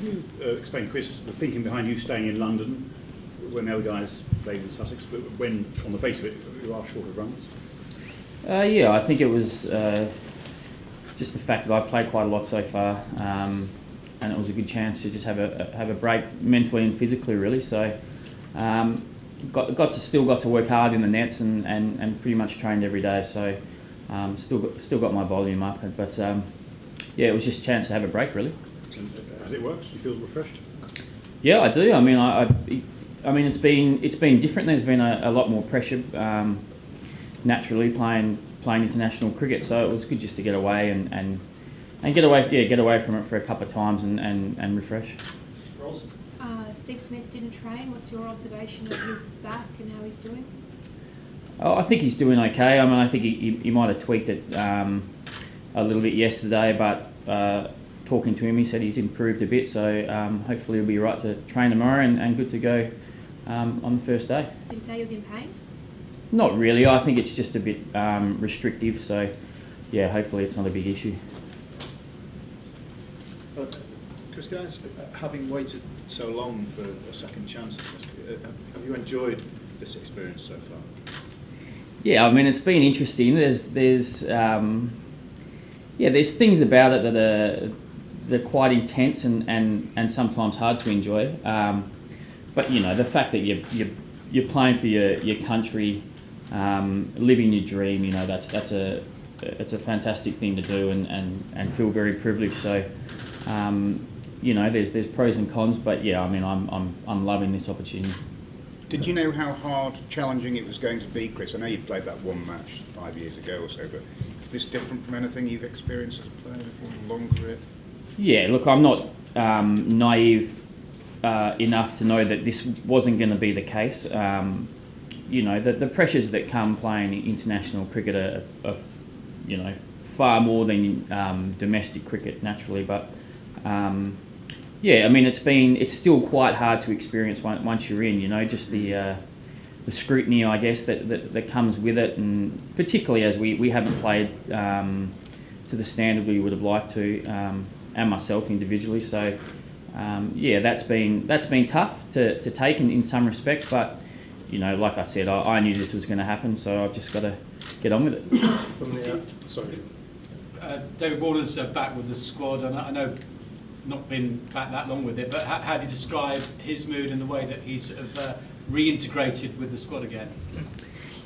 Can you explain, Chris, the thinking behind you staying in London when the other guys played in Sussex, but when, on the face of it, you are short of runs? Yeah, I think it was just the fact that I played quite a lot so far, and it was a good chance to just have a break mentally and physically, really. So got to work hard in the nets and pretty much trained every day. So still got my volume up, but yeah, it was just a chance to have a break, really. And has it worked? Do you feel refreshed? Yeah, I do. I mean, it's been different. There's been a lot more pressure. Naturally playing international cricket, so it was good just to get away and get away from it for a couple of times and refresh. Steve Smith didn't train. What's your observation of his back and how he's doing? Oh, I think he's doing okay. I mean, I think he might have tweaked it a little bit yesterday, but talking to him, he said he's improved a bit. So hopefully he'll be right to train tomorrow and good to go on the first day. Did he say he was in pain? Not really. I think it's just a bit restrictive. So yeah, hopefully it's not a big issue. Chris, can I ask, having waited so long for a second chance, have you enjoyed this experience so far? Yeah, I mean, it's been interesting. There's things about it that are quite intense and sometimes hard to enjoy. But you know, the fact that you're playing for your country, living your dream, you know, it's a fantastic thing to do and feel very privileged. So. You know, there's pros and cons, but yeah, I mean, I'm loving this opportunity. Did you know how hard, challenging it was going to be, Chris? I know you played that one match 5 years ago or so, but is this different from anything you've experienced as a player before in a long career? Yeah, look, I'm not naive enough to know that this wasn't going to be the case. You know, the pressures that come playing international cricket are you know, far more than domestic cricket naturally, but. Yeah, I mean, it's still quite hard to experience once you're in. You know, just the scrutiny, I guess, that comes with it, and particularly as we haven't played to the standard we would have liked to, and myself individually. So yeah, that's been tough to take in some respects, but you know, like I said, I knew this was going to happen, so I've just got to get on with it. Sorry. David Warner's back with the squad, and I know not been back that long with it, but how do you describe his mood and the way that he's sort of reintegrated with the squad again?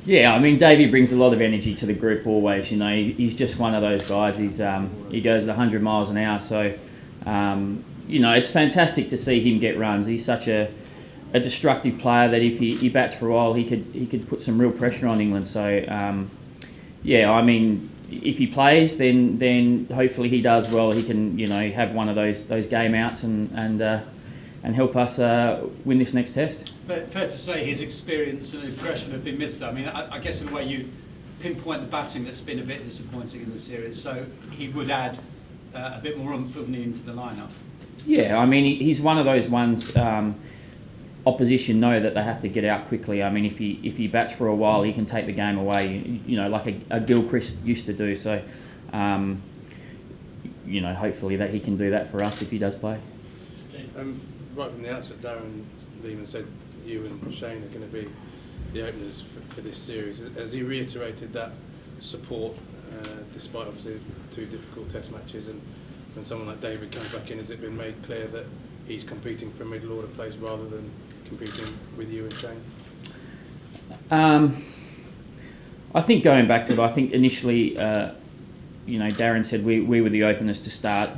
Yeah, I mean, Davey brings a lot of energy to the group always. You know, he's just one of those guys. He goes at 100 miles an hour, so you know, it's fantastic to see him get runs. He's such a destructive player that if he bats for a while, he could put some real pressure on England. So yeah, I mean, if he plays, then hopefully he does well. He can, you know, have one of those game outs and help us win this next test. But fair to say his experience and aggression have been missed. I mean, I guess in a way you pinpoint the batting that's been a bit disappointing in the series. So he would add a bit more oomph into the lineup. Yeah, I mean, he's one of those ones. Opposition know that they have to get out quickly. I mean, if he bats for a while, he can take the game away. You know, like a Gilchrist used to do. So, you know, hopefully that he can do that for us if he does play. Right from the outset, Darren Lehman said you and Shane are going to be the openers for this series. Has he reiterated that support, despite obviously 2 difficult Test matches, and when someone like David comes back in, has it been made clear that he's competing for a middle order place rather than competing with you and Shane? I think going back to it, I think initially, you know, Darren said we were the openers to start,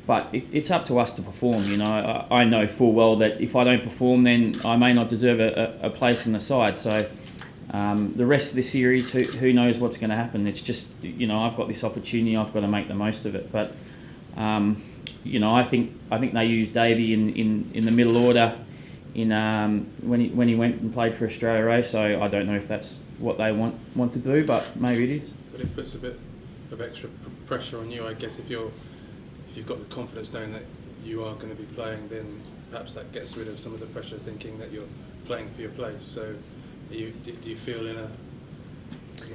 but it's up to us to perform. You know, I know full well that if I don't perform, then I may not deserve a place in the side. So the rest of the series, who knows what's going to happen? It's just, you know, I've got this opportunity, I've got to make the most of it. But you know, I think they used Davey in the middle order when he went and played for Australia A. So I don't know if that's what they want to do, but maybe it is. But it puts a bit of extra pressure on you, I guess. If you've got the confidence knowing that you are going to be playing, then perhaps that gets rid of some of the pressure, thinking that you're playing for your place. So do you feel in a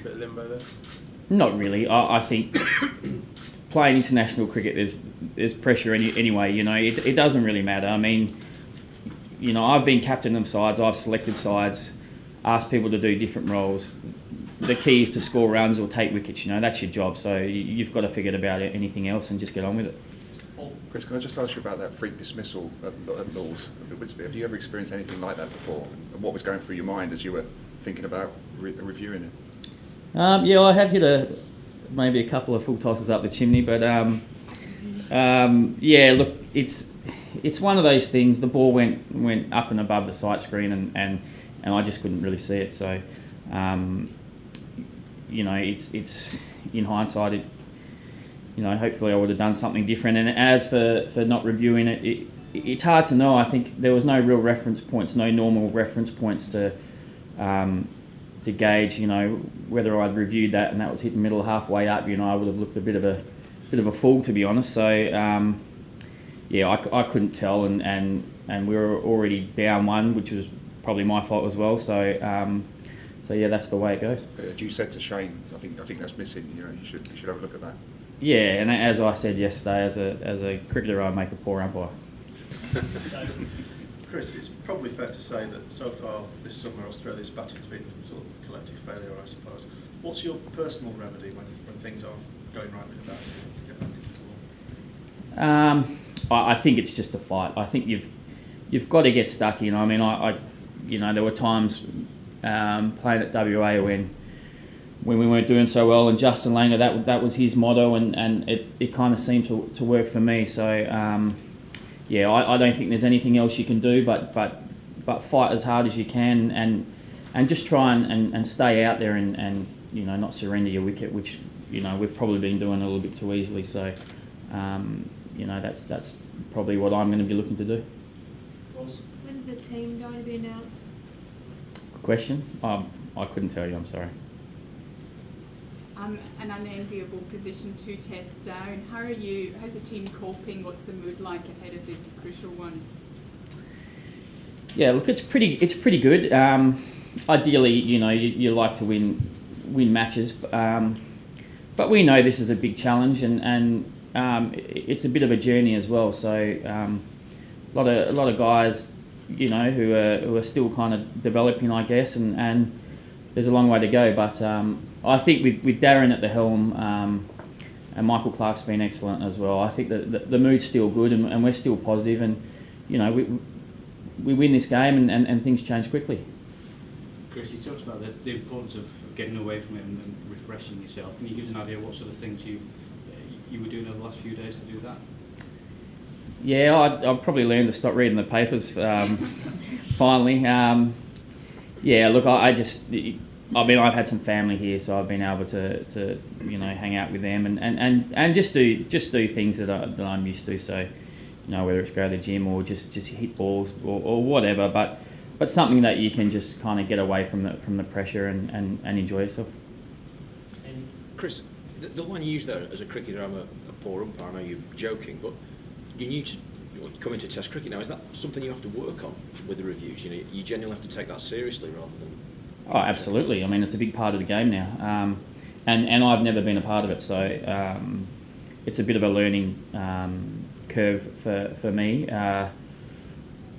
bit of limbo there? Not really. I think playing international cricket, there's pressure anyway. You know, it doesn't really matter. I mean, you know, I've been captain of sides, I've selected sides, asked people to do different roles. The key is to score runs or take wickets. You know, that's your job. So you've got to forget about anything else and just get on with it. Chris, can I just ask you about that freak dismissal at Lord's? Have you ever experienced anything like that before? And what was going through your mind as you were thinking about reviewing it? Yeah, I have hit maybe a couple of full tosses up the chimney, but yeah, look, it's one of those things. The ball went up and above the sight screen, and I just couldn't really see it. So, you know, it's in hindsight, you know, hopefully I would have done something different. And as for not reviewing it, it's hard to know. I think there was no real reference points, no normal reference points to gauge, you know, whether I'd reviewed that and that was hitting middle halfway up. You know, I would have looked a bit of a fool, to be honest. So yeah, I couldn't tell, and we were already down one, which was probably my fault as well. So yeah, that's the way it goes. You said to Shane, I think that's missing. You know, you should have a look at that. Yeah, and as I said yesterday, as a cricketer, I make a poor umpire. Chris, it's probably fair to say that so far this summer Australia's batting's been sort of a collective failure, I suppose. What's your personal remedy when things aren't going right with the batting to get back into the ball? I think it's just a fight. I think you've got to get stuck in. I mean, I you know, there were times playing at WA when we weren't doing so well, and Justin Langer, that was his motto, and it kind of seemed to work for me. So yeah, I don't think there's anything else you can do but fight as hard as you can, and just try and stay out there and you know, not surrender your wicket, which, you know, we've probably been doing a little bit too easily. So you know, that's probably what I'm going to be looking to do. When's the team going to be announced? Good question. I couldn't tell you. I'm sorry. An unenviable position to test down. How's the team coping? What's the mood like ahead of this crucial one? Yeah, look, it's pretty good. Ideally, you know, you like to win matches, but we know this is a big challenge, and it's a bit of a journey as well. So a lot of guys, you know, who are still kind of developing, I guess, and there's a long way to go. But I think with Darren at the helm, and Michael Clark's been excellent as well. I think that the mood's still good, and we're still positive, and you know, we win this game, and things change quickly. Chris, you talked about the importance of getting away from it and refreshing yourself. Can you give us an idea of what sort of things you were doing over the last few days to do that? Yeah, I've probably learned to stop reading the papers finally. Yeah, look, I mean, I've had some family here, so I've been able to you know, hang out with them and just do things that I'm used to. So, you know, whether it's go to the gym or just hit balls or whatever, but something that you can just kind of get away from the pressure and enjoy yourself. Chris, the line you use there, as a cricketer, I'm a poor umpire. I know you're joking, but you're new to coming to Test cricket now. Is that something you have to work on with the reviews? You know, you genuinely have to take that seriously rather than. Oh, absolutely. I mean, it's a big part of the game now, and I've never been a part of it, so it's a bit of a learning curve for me.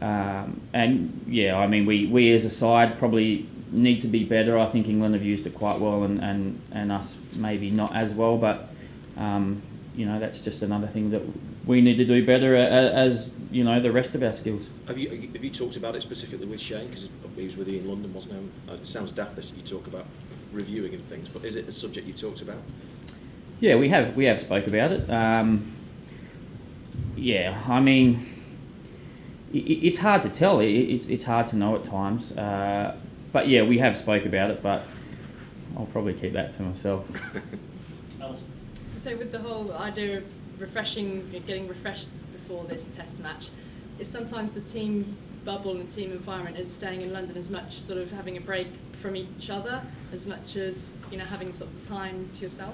And yeah, I mean, we as a side probably need to be better. I think England have used it quite well, and us maybe not as well, but you know, that's just another thing that we need to do better as you know, the rest of our skills. Have you talked about it specifically with Shane, because he was with you in London, wasn't he? It sounds daft that you talk about reviewing and things, but is it a subject you've talked about? Yeah, we have spoke about it. Yeah, I mean, it's hard to tell. It's hard to know at times. But yeah, we have spoke about it, but I'll probably keep that to myself. So with the whole idea of getting refreshed before this test match, is sometimes the team bubble and team environment is staying in London as much sort of having a break from each other as much as, you know, having sort of time to yourself?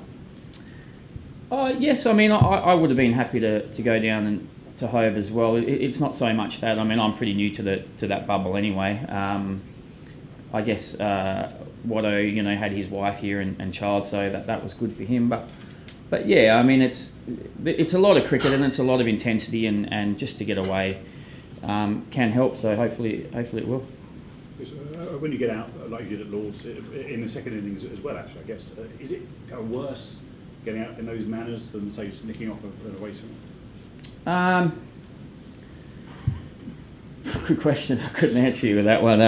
Yes, I mean, I would have been happy to go down and to Hove as well. It's not so much that. I mean, I'm pretty new to that bubble anyway. I guess Watto, you know, had his wife here and child, so that was good for him. But But yeah, I mean, it's a lot of cricket and it's a lot of intensity, and just to get away can help. So hopefully it will. When you get out, like you did at Lords, in the second innings as well, actually, I guess, is it kind of worse getting out in those manners than, say, just nicking off an away swing? Good question. I couldn't answer you with that one.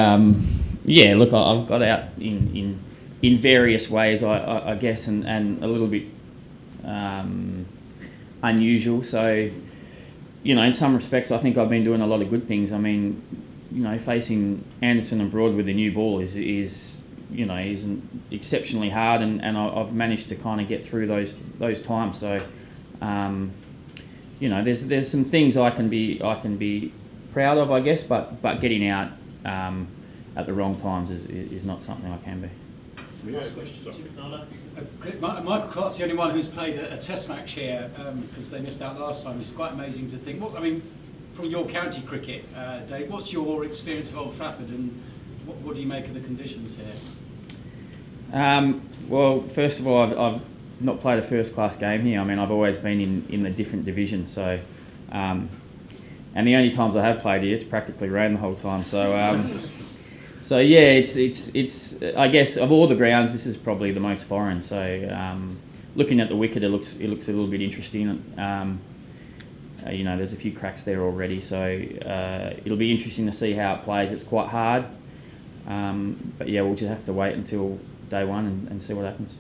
Yeah, look, I've got out in various ways, I guess, and a little bit unusual. So, you know, in some respects, I think I've been doing a lot of good things. I mean, you know, facing Anderson and Broad with a new ball is exceptionally hard, and I've managed to kind of get through those times. So, you know, there's some things I can be proud of, I guess, but getting out at the wrong times is not something I can be. Last question, Tim Fowler. Michael Clark's the only one who's played a test match here because they missed out last time, which is quite amazing to think. I mean, from your county cricket, Dave, what's your experience of Old Trafford, and what do you make of the conditions here? Well, first of all, I've not played a first-class game here. I mean, I've always been in a different division, so... and the only times I have played here, it's practically rained the whole time. So, so yeah, it's. I guess of all the grounds, this is probably the most foreign. So, looking at the wicket, it looks a little bit interesting. You know, there's a few cracks there already, so it'll be interesting to see how it plays. It's quite hard, but yeah, we'll just have to wait until day one and see what happens.